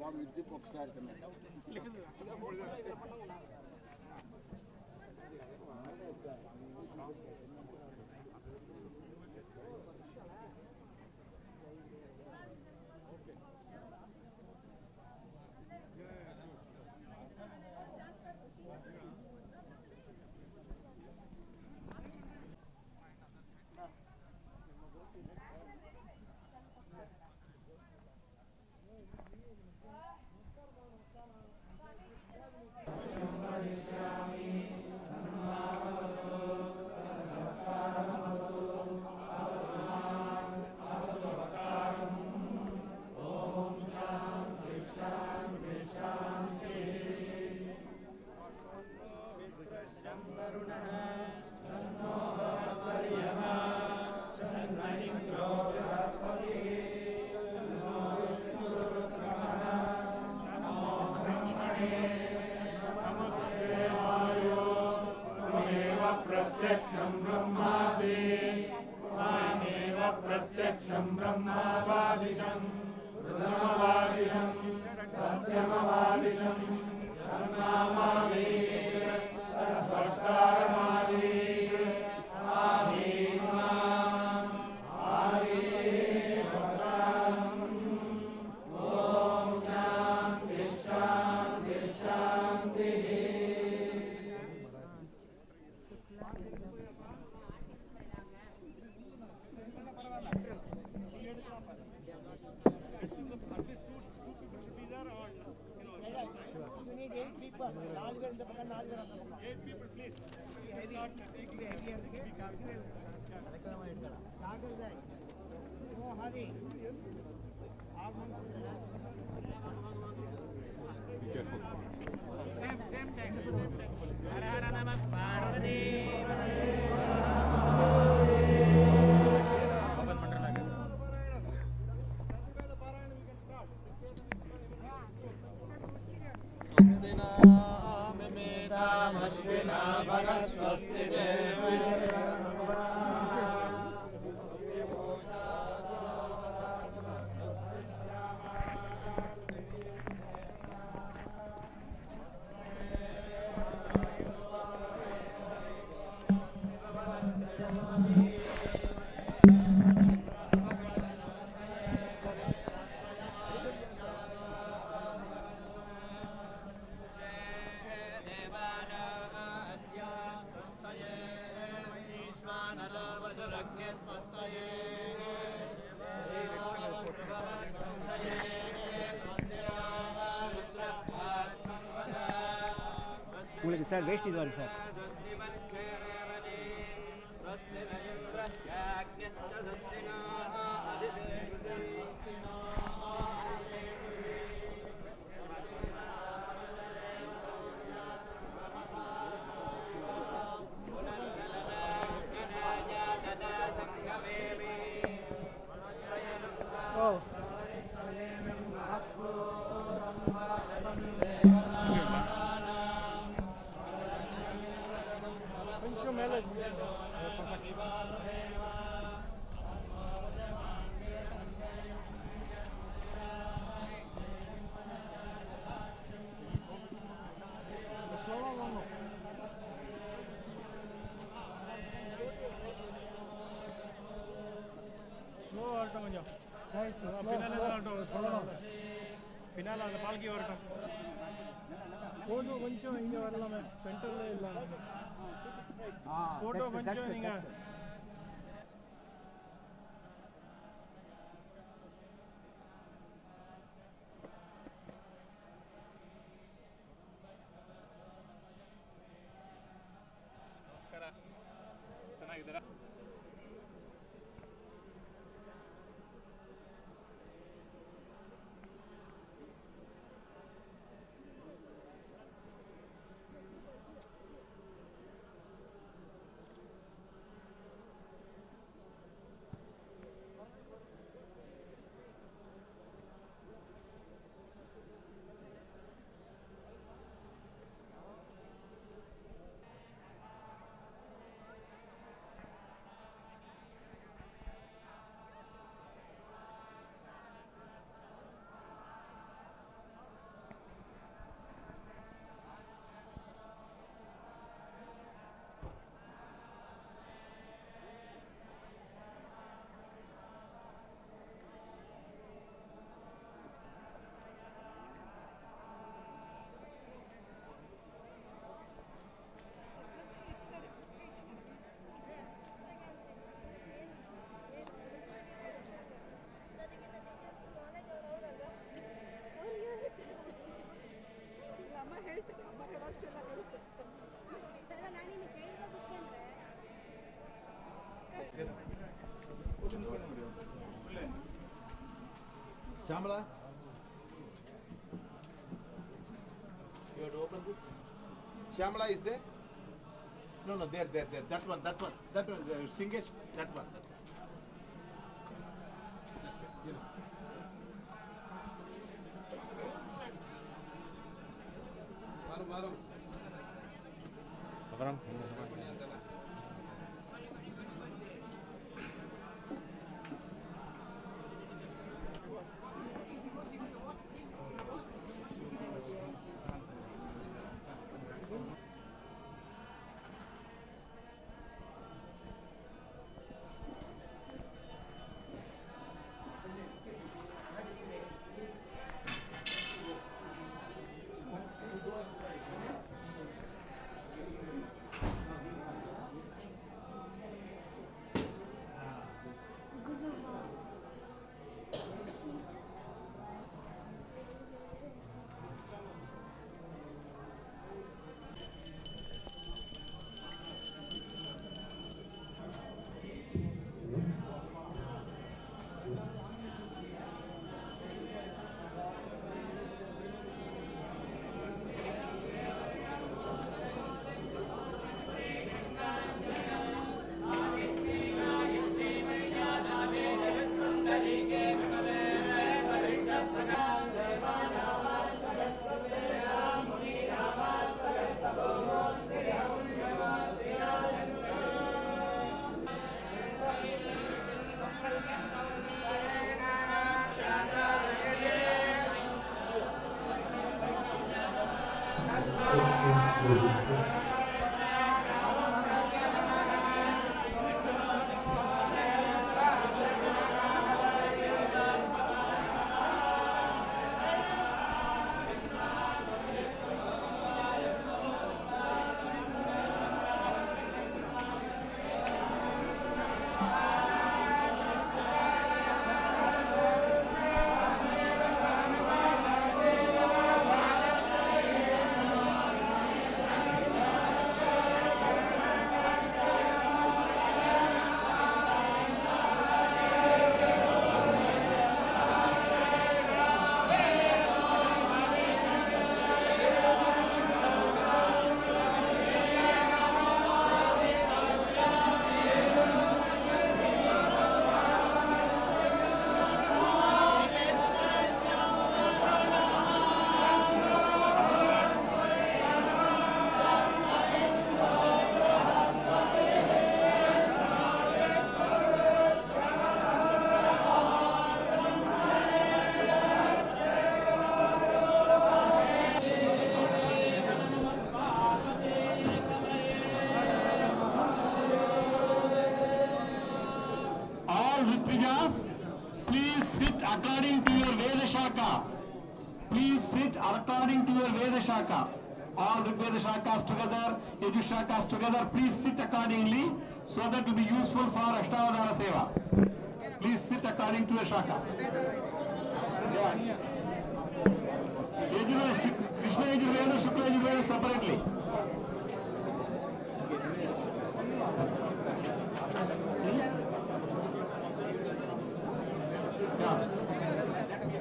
బాబు ఇది ఒకసారి కన్నా प्रत्यक्षं ब्रह्मावादिशं ब्रह्मवादिशं सत्यमवादिशं धर्मामामि भक्तारमामि आमीमा आमी भक्तारम् ओम शांति शांति शांति உங்களுக்கு சார் வேஸ்ட் இது வருது சார் பின்னால் அந்த பால்கி வரட்டும் ஃபோட்டோ கொஞ்சம் இங்கே வரலாமே சென்டரில் இல்லாமல் ஃபோட்டோ கொஞ்சம் நீங்கள் ನಮಸ್ಕಾರ ಚೆನ್ನಾಗಿದ್ದೀರಾ Shyamala? You have to open this. Shyamala is there? No, there. That one. Singesh, that one. You know. Please sit according to your Veda Shaka. Please sit according to your Veda Shaka. All the Veda Shakas together, Yaju Shakas together, please sit accordingly so that will be useful for Ashtavadana Seva. Please sit according to your Shakas. Krishna Yajurveda, Shukla Yajurveda separately.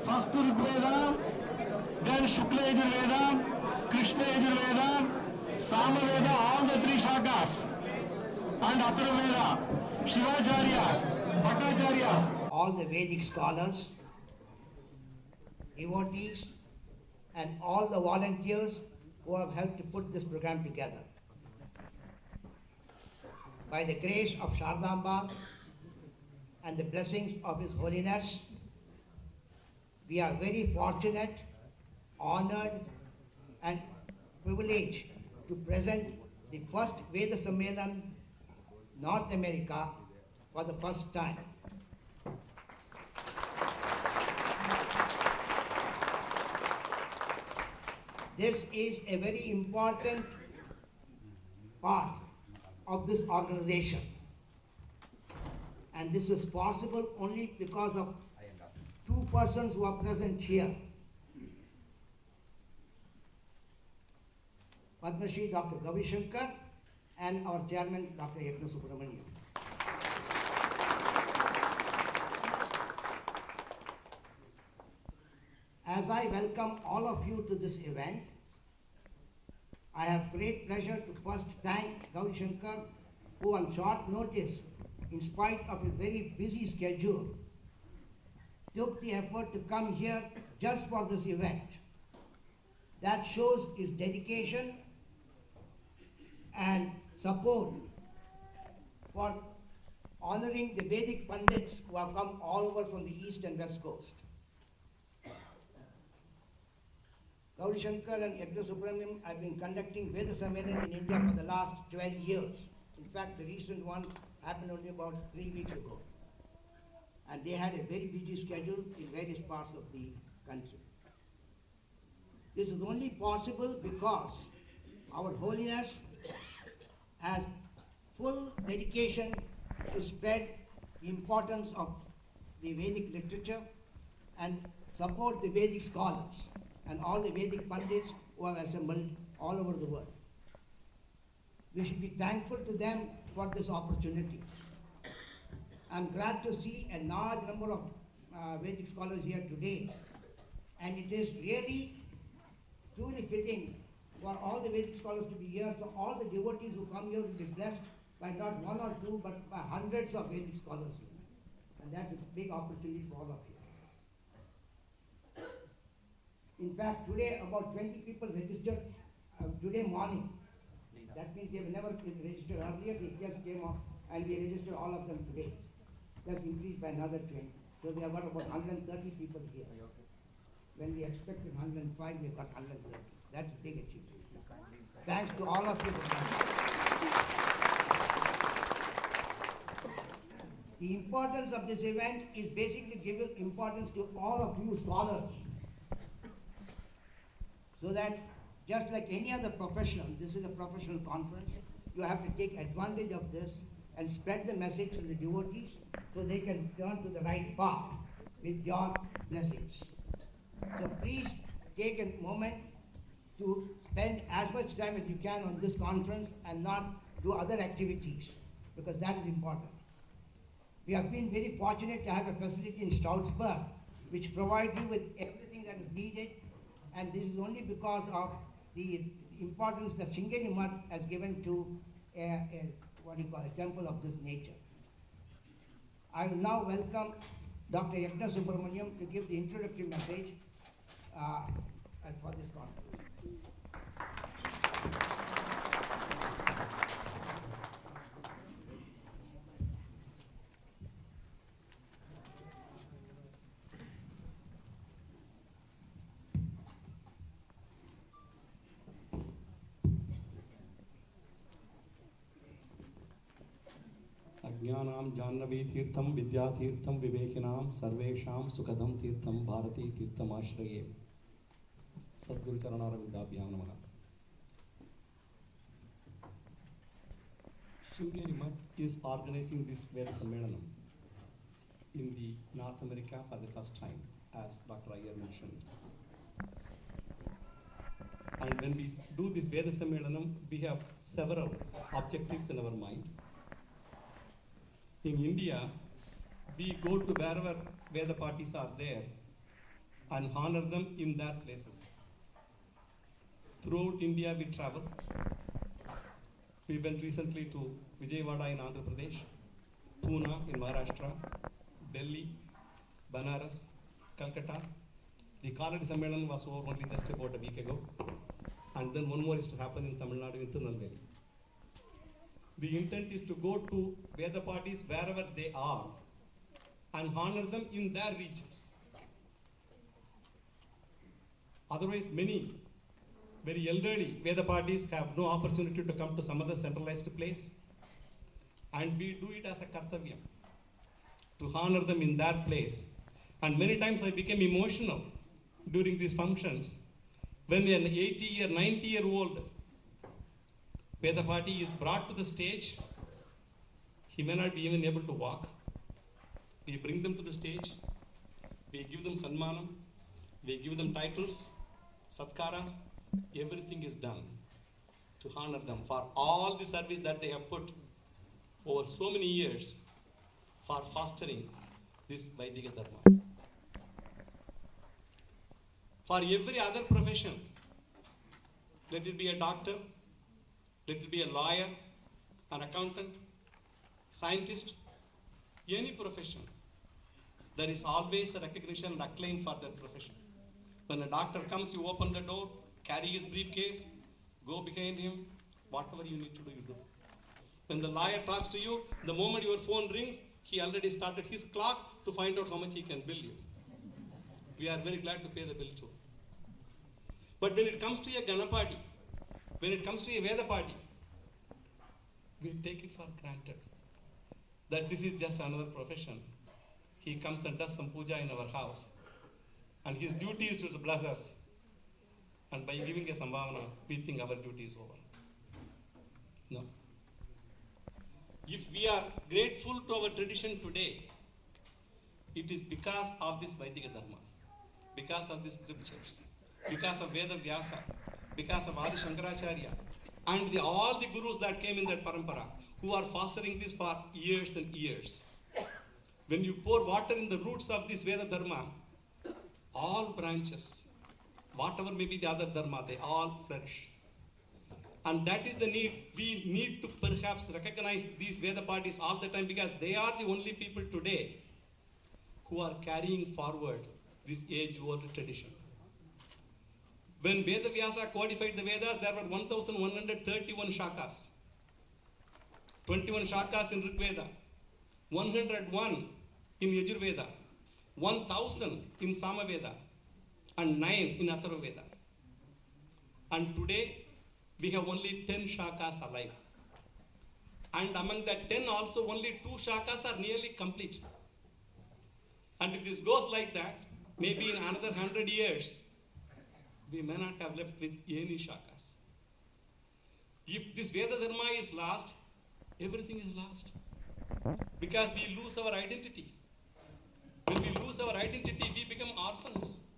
First Rigveda, then Shukla Yajurveda, Krishna Yajurveda, Samaveda, all the three Shakas, and Atharvaveda, Shivacharyas, Bhattacharyas. All the Vedic scholars, devotees, and all the volunteers who have helped to put this program together. By the grace of Sharadamba and the blessings of His Holiness, we are very fortunate, honored, and privileged to present the first Veda Sammelanam North America for the first time. This is a very important part of this organization, and this is possible only because of two persons who are present here. Padma Shri Dr. Gavi Shankar and our chairman Dr. Yajna Subramanian. as I welcome all of you to this event, I have great pleasure to first thank Gauri Shankar, who on short notice, in spite of his very busy schedule, took the effort to come here just for this event. That shows his dedication and support for honoring the Vedic Pandits who have come all over from the east and west coast. Gauri Shankar and Yajna Subramaniam have been conducting Veda Sammelanam in India for the last 12 years. In fact, the recent one happened only about 3 weeks ago. And they had a very busy schedule in various parts of the country. This is only possible because Our Holiness has full dedication to spread the importance of the Vedic literature and support the Vedic scholars and all the Vedic Pandits who have assembled all over the world. We should be thankful to them for this opportunity. I'm glad to see a large number of Vedic scholars here today, and it is really truly fitting for all the Vedic scholars to be here, so all the devotees who come here will be blessed by not one or two, but by hundreds of Vedic scholars here. And that's a big opportunity for all of you. In fact, today about 20 people registered today morning. That means they have never been registered earlier, they just came up and we registered all of them today. That's increased by another 20. So we have got about 130 people here. When we expected 105, we got 130. That's a big achievement. Thanks to all of you for coming. The importance of this event is basically giving importance to all of you scholars. So that just like any other professional, this is a professional conference, you have to take advantage of this and spread the message to the devotees so they can turn to the right path with your blessings. So please take a moment to spend as much time as you can on this conference and not do other activities, because that is important. We have been very fortunate to have a facility in STROUDSBURG which provides you with everything that is needed, and this is only because of the importance that Sringeri Mutt has given to a temple of this nature. I will now welcome Dr. Yajna Subramaniam to give the introductory message for this conference. अज्ञानां Jahnavi तीर्थं विद्यातीर्थं विवेकिनां सर्वेषां सुखदं तीर्थं भारती तीर्थमाश्रये सद्गुरु चरणारविन्दाभ्यां नमः. Sringeri Mutt is organizing this Veda Sammelanam in the North America for the first time, as Dr. Iyer mentioned. And when we do this Veda Sammelanam, we have several objectives in our mind. In India, we go to wherever Veda parties are there and honor them in their places. Throughout India, we travel. We went recently to Vijayawada in Andhra Pradesh, Pune in Maharashtra, Delhi, Banaras, Calcutta. The Kaladi Sammelanam was over only just about a week ago. And then one more is to happen in Tamil Nadu in Tirunelveli. The intent is to go to Veda parties wherever they are and honor them in their regions. Otherwise, many very elderly Veda parties have no opportunity to come to some other centralized place, and we do it as a kartavyam to honor them in their place. And many times I became emotional during these functions when an 80-year, 90-year-old Veda party is brought to the stage. He may not be even able to walk. We bring them to the stage. We give them sanmanam. We give them titles, satkaras. Everything is done to honor them for all the service that they have put over so many years for fostering this Vaidika Dharma. for every other profession, let it be a doctor, let it be a lawyer, an accountant, scientist, any profession, there is always a recognition and acclaim for that profession. When a doctor comes, you open the door, carry his briefcase, go behind him, whatever you need to do, you do. When the lawyer talks to you, the moment your phone rings, he already started his clock to find out how much he can bill you. We are very glad to pay the bill too. But when it comes to a Ganapati, when it comes to a Veda party, we take it for granted that this is just another profession. He comes and does some puja in our house, and his duty is to bless us. And by giving a sambhavana, we think our duty is over. No. If we are grateful to our tradition today, it is because of this Vedic Dharma, because of the scriptures, because of Veda Vyasa, because of Adi Shankaracharya, and all the gurus that came in that parampara, who are fostering this for years and years. When you pour water in the roots of this Veda Dharma, all branches, whatever may be the other Dharma, they all flourish. And that is the need. We need to perhaps recognize these Veda parties all the time, because they are the only people today who are carrying forward this age-old tradition. When Veda Vyasa codified the Vedas, there were 1,131 shakas. 21 shakas in Rig Veda, 101 in Yajurveda, 1,000 in Samaveda, and 9 in Atharva Veda. And today, we have only 10 shakas alive. And among that 10 also, only 2 shakas are nearly complete. And if this goes like that, maybe in another 100 years, we may not have left with any shakas. If this Veda Dharma is lost, everything is lost. Because we lose our identity. When we lose our identity, we become orphans.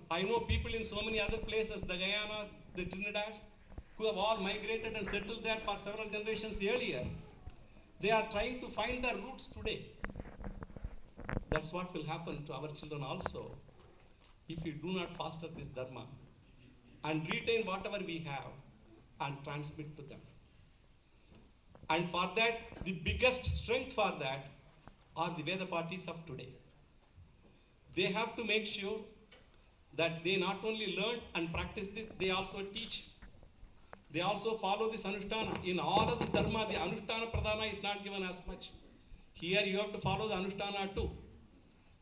I know people in so many other places, the Gayanas, the Trinidads, who have all migrated and settled there for several generations earlier. They are trying to find their roots today. That's what will happen to our children also, if we do not foster this Dharma and retain whatever we have and transmit to them. And for that, the biggest strength for that are the Veda parties of today. They have to make sure that they not only learn and practice this, they also teach. They also follow this Anushtana. In all of the Dharma, the Anushtana Pradhana is not given as much. Here you have to follow the Anushtana too.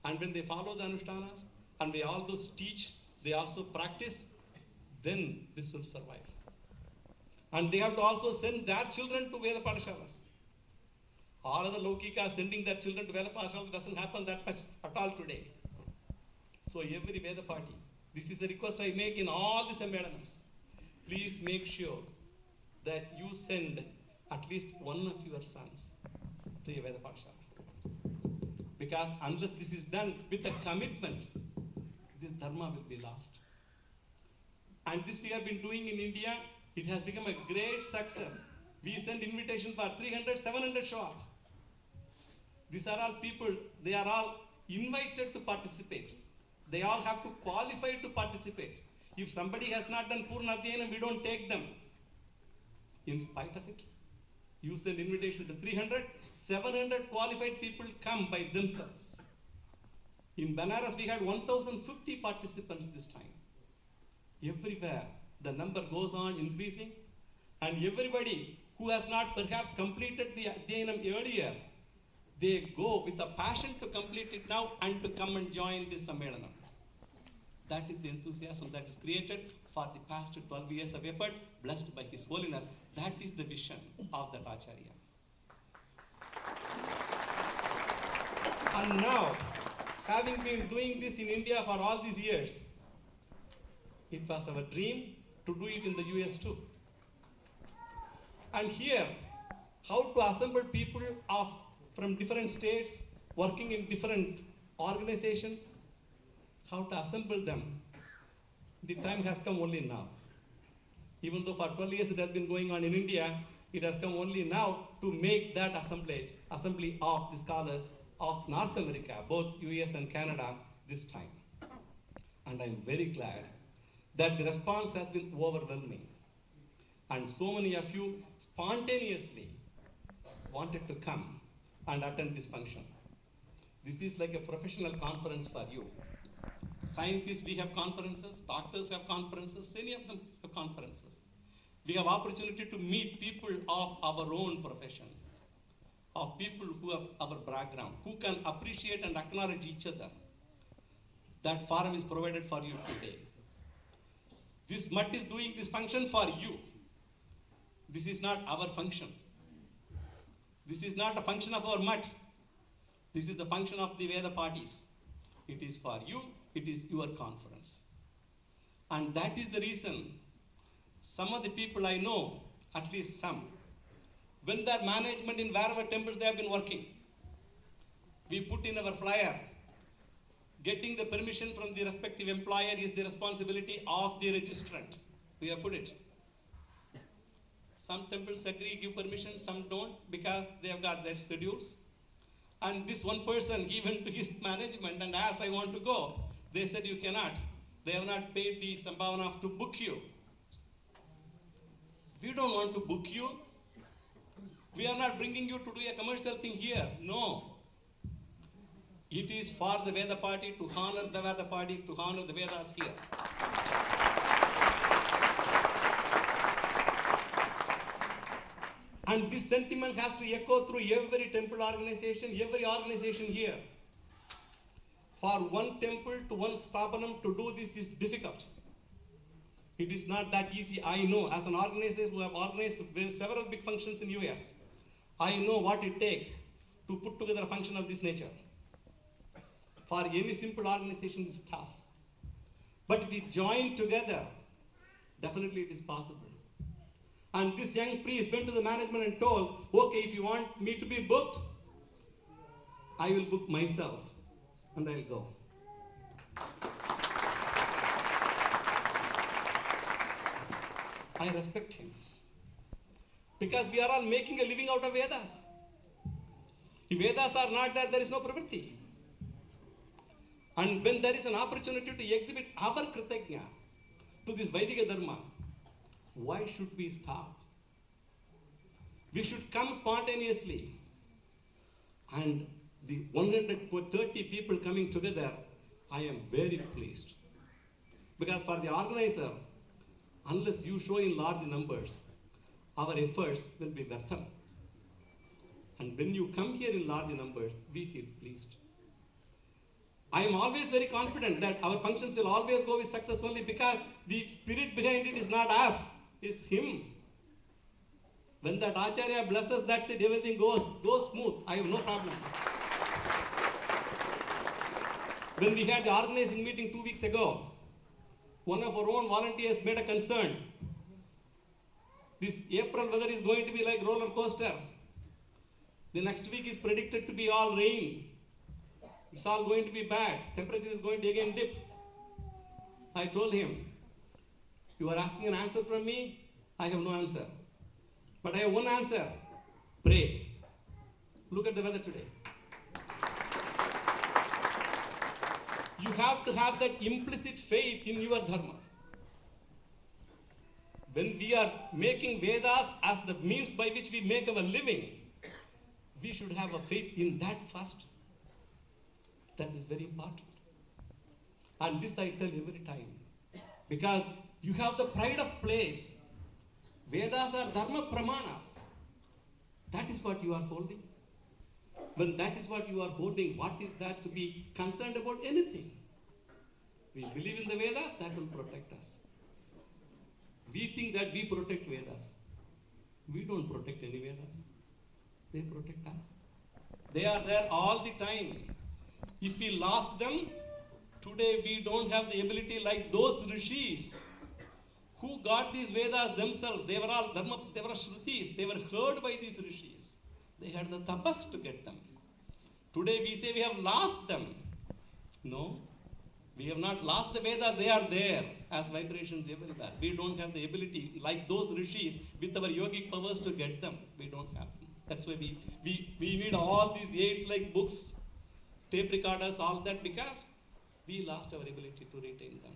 And when they follow the Anushtanas, and they all those teach, they also practice, then this will survive. And they have to also send their children to Veda Padashalas. All of the Laukika sending their children to Veda Padashalas doesn't happen that much at all today. So every Veda party, this is a request I make in all the Sammelanams. Please make sure that you send at least one of your sons to a Veda Padashala. Because unless this is done with a commitment, this Dharma will be lost. And this we have been doing in India. It has become a great success. We send invitation for 300, 700 show up. These are all people, they are all invited to participate. They all have to qualify to participate. If somebody has not done Purna Adhyanam, we don't take them. In spite of it, you send invitation to 300, 700 qualified people come by themselves. In Banaras, we had 1,050 participants this time. Everywhere, the number goes on increasing, and everybody who has not perhaps completed the Adhyanam earlier, they go with a passion to complete it now and to come and join this Sammelanam. That is the enthusiasm that is created for the past 12 years of effort, blessed by His Holiness. That is the vision of that Acharya. And now, having been doing this in India for all these years, it was our dream to do it in the US too. And here, how to assemble people from different states, working in different organizations, how to assemble them. The time has come only now. Even though for 12 years it has been going on in India, it has come only now to make that assembly of the scholars of North America, both US and Canada, this time. and I'm very glad that the response has been overwhelming. And so many of you spontaneously wanted to come and attend this function. This is like a professional conference for you. Scientists, we have conferences, doctors have conferences, many of them have conferences. We have opportunity to meet people of our own profession, of people who have our background, who can appreciate and acknowledge each other. That forum is provided for you today. This mutt is doing this function for you. This is not our function. This is not a function of our mutt. This is the function of the Veda parties. It is for you. It is your conference. And that is the reason some of the people I know, at least some, when their management in wherever temples they have been working, we put in our flyer, getting the permission from the respective employer is the responsibility of the registrant. We have put it. Some temples agree, give permission, some don't, because they have got their schedules. And this one person, he went to his management and asked, I want to go. They said, you cannot. They have not paid the sambhavana to book you. We don't want to book you. We are not bringing you to do a commercial thing here. No. It is for the Veda party, to honor the Veda party, to honor the Vedas here. And this sentiment has to echo through every temple organization here. For one temple to one sthapanam to do this is difficult. It is not that easy. I know, as an organizer who have organized several big functions in US, I know what it takes to put together a function of this nature. For any simple organization, it is tough. But if we join together, definitely it is possible. And this young priest went to the management and told, okay, if you want me to be booked, I will book myself and I'll go. I respect him. Because we are all making a living out of Vedas. If Vedas are not there, there is no pravritti. And when there is an opportunity to exhibit our kritagna to this Vedic Dharma, why should we stop? We should come spontaneously. And the 130 people coming together, I am very pleased. Because for the organizer, unless you show in large numbers, our efforts will be व्यर्थम. And when you come here in large numbers, we feel pleased. I am always very confident that our functions will always go with success only because the spirit behind it is not us, it's him. When that Acharya blesses, that's it, everything goes smooth. I have no problem. When we had the organizing meeting 2 weeks ago, one of our own volunteers made a concern. This April weather is going to be like roller coaster. The next week is predicted to be all rain. It's all going to be bad. Temperature is going to again dip. I told him, you are asking an answer from me? I have no answer. But I have one answer. Pray. Look at the weather today. You have to have that implicit faith in your dharma. When we are making Vedas as the means by which we make our living, we should have a faith in that first. That is very important. And this I tell every time. Because you have the pride of place. Vedas are dharma pramanas. That is what you are holding. When that is what you are holding, what is that to be concerned about anything? We believe in the Vedas, that will protect us. We think that we protect Vedas. We don't protect any Vedas. They protect us. They are there all the time. If we lost them, today we don't have the ability like those rishis who got these Vedas themselves. They were all dharma, they were shrutis. They were heard by these rishis. They had the tapas to get them. Today we say we have lost them. No, we have not lost the Vedas. They are there as vibrations everywhere. We don't have the ability like those rishis with our yogic powers to get them. We don't have them. That's why we need all these aids like books, tape recorders, all that, because we lost our ability to retain them.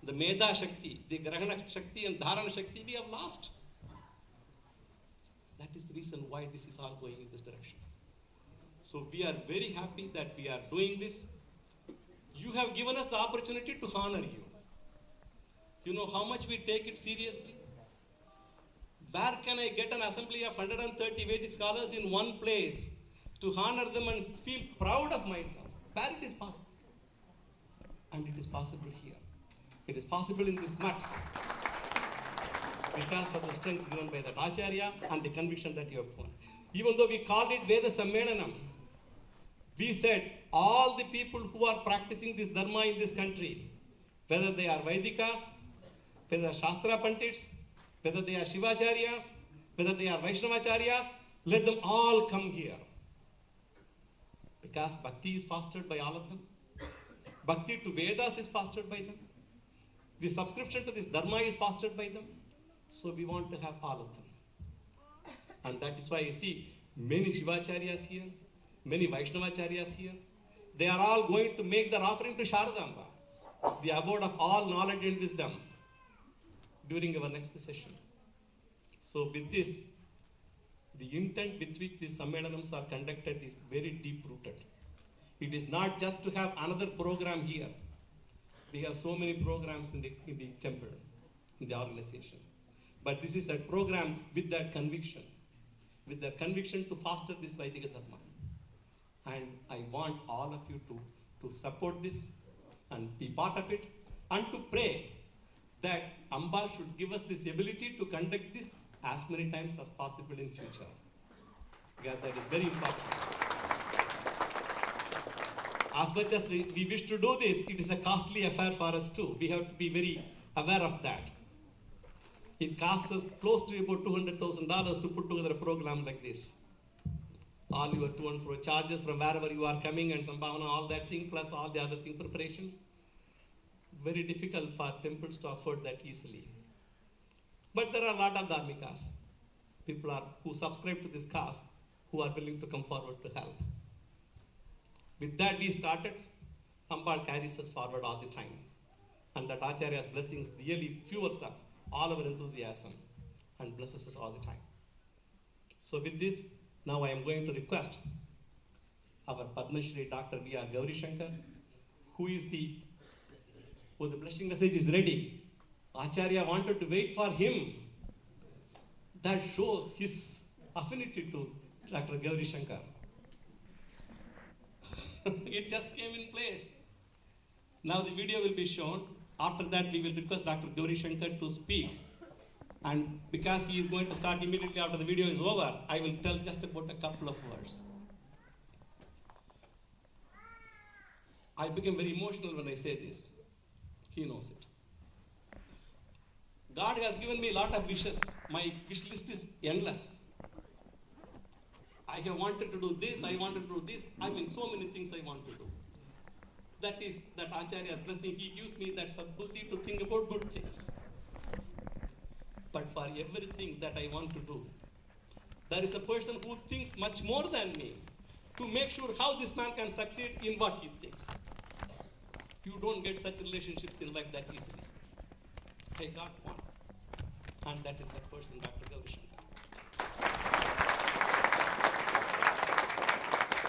The Meda Shakti, the Grahana Shakti and Dharana Shakti, we have lost. That is the reason why this is all going in this direction. So we are very happy that we are doing this. You have given us the opportunity to honor you. You know how much we take it seriously? Where can I get an assembly of 130 Vedic scholars in one place to honor them and feel proud of myself? Where it is possible. And it is possible here. It is possible in this mat because of the strength given by that Acharya and the conviction that you have put. Even though we called it Veda Sammelanam, we said all the people who are practicing this dharma in this country, whether they are Vedikas, whether they are Shastra Pandits, whether they are Shivacharyas, whether they are Vaishnavacharyas, let them all come here. Because bhakti is fostered by all of them. Bhakti to Vedas is fostered by them. The subscription to this dharma is fostered by them. So we want to have all of them. And that is why you see many Shivacharyas here, many Vaishnavacharyas here. They are all going to make their offering to Sharadamba, the abode of all knowledge and wisdom, during our next session. So with this, the intent with which these Sammelanams are conducted is very deep-rooted. It is not just to have another program here. We have so many programs in the temple, in the organization. But this is a program with that conviction to foster this Vedic Dharma. And I want all of you to support this and be part of it and to pray that Amba should give us this ability to conduct this as many times as possible in future. Because that is very important. As much as we wish to do this, it is a costly affair for us too. We have to be very aware of that. It costs us close to about $200,000 to put together a program like this. All your to and fro charges from wherever you are coming and Sambhavana, all that thing, plus all the other thing preparations. Very difficult for temples to afford that easily. But there are a lot of dharmikas, people who subscribe to this cause, who are willing to come forward to help. With that we started. Ambal carries us forward all the time. And that Acharya's blessings really fuels up all our enthusiasm and blesses us all the time. So with this, now I am going to request our Padma Shri Dr. V.R. Gauri Shankar, who the blessing message is ready. Acharya wanted to wait for him. That shows his affinity to Dr. Gauri Shankar. It just came in place. Now the video will be shown. After that, we will request Dr. Gauri Shankar to speak. And because he is going to start immediately after the video is over, I will tell just about a couple of words. I became very emotional when I say this. He knows it. God has given me a lot of wishes. My wish list is endless. I have wanted to do this, I wanted to do this. I mean, so many things I want to do. That is that Acharya's blessing. He gives me that sadbuddhi to think about good things. But for everything that I want to do, there is a person who thinks much more than me to make sure how this man can succeed in what he thinks. You don't get such relationships in life that easily. I got one. And that is that person, Dr. Gauri Shankar.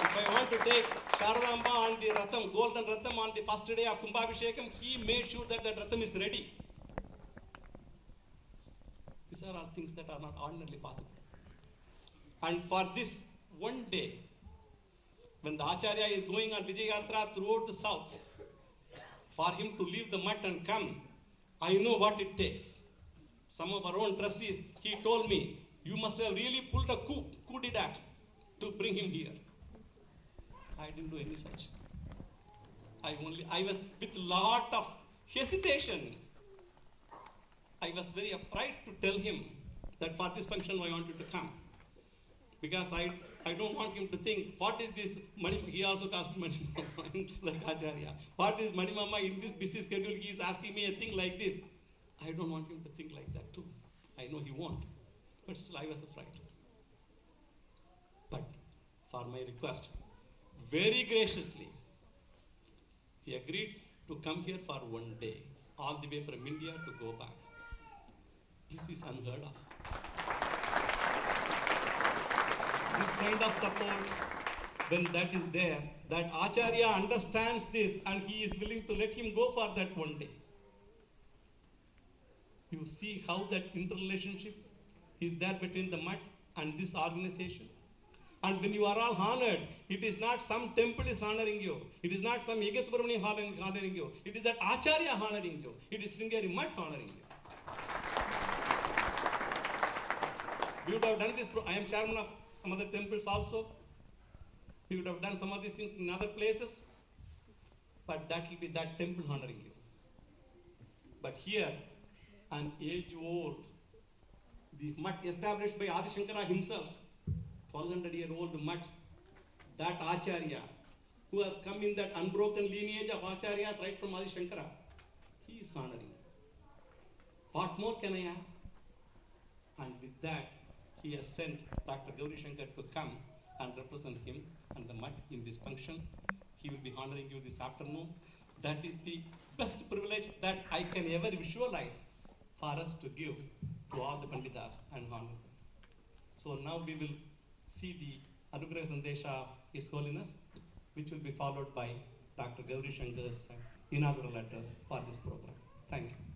If I want to take Sharadamba on the Ratham, golden Ratham on the first day of Kumbhabhishekam, he made sure that that Ratham is ready. These are all things that are not ordinarily possible. And for this one day, when the Acharya is going on Vijayatra throughout the south, for him to leave the mutt and come, I know what it takes. Some of our own trustees, he told me, you must have really pulled a coup d'etat to bring him here. I didn't do any such. I was with a lot of hesitation. I was very afraid to tell him that for this function I wanted to come. Because I don't want him to think, what is this Mani? He also asked Mani Mama like Acharya. What is Mani Mama in this busy schedule? He is asking me a thing like this. I don't want him to think like that too. I know he won't. But still I was afraid. But for my request, very graciously, He agreed to come here for one day, all the way from India to go back. This is unheard of. This kind of support, when that is there, that Acharya understands this and he is willing to let him go for that one day. You see how that interrelationship is there between the mutt and this organization. And when you are all honored, it is not some temple is honoring you. It is not some Yegasubramani honoring you. It is that Acharya honoring you. It is Sringeri Mutt honoring you. We would have done this. I am chairman of some other temples also. We would have done some of these things in other places. But that will be that temple honoring you. But here, an age-old, the mutt established by Adi Shankara himself, 1200-year-old mutt, that Acharya, who has come in that unbroken lineage of Acharyas right from Adi Shankara, he is honoring. What more can I ask? And with that, he has sent Dr. Gauri Shankar to come and represent him and the mutt in this function. He will be honoring you this afternoon. That is the best privilege that I can ever visualize for us to give to all the Panditas and honor them. So now we will see the Anugraha Sandesha of His Holiness, which will be followed by Dr. Gauri Shankar's inaugural address for this program. Thank you.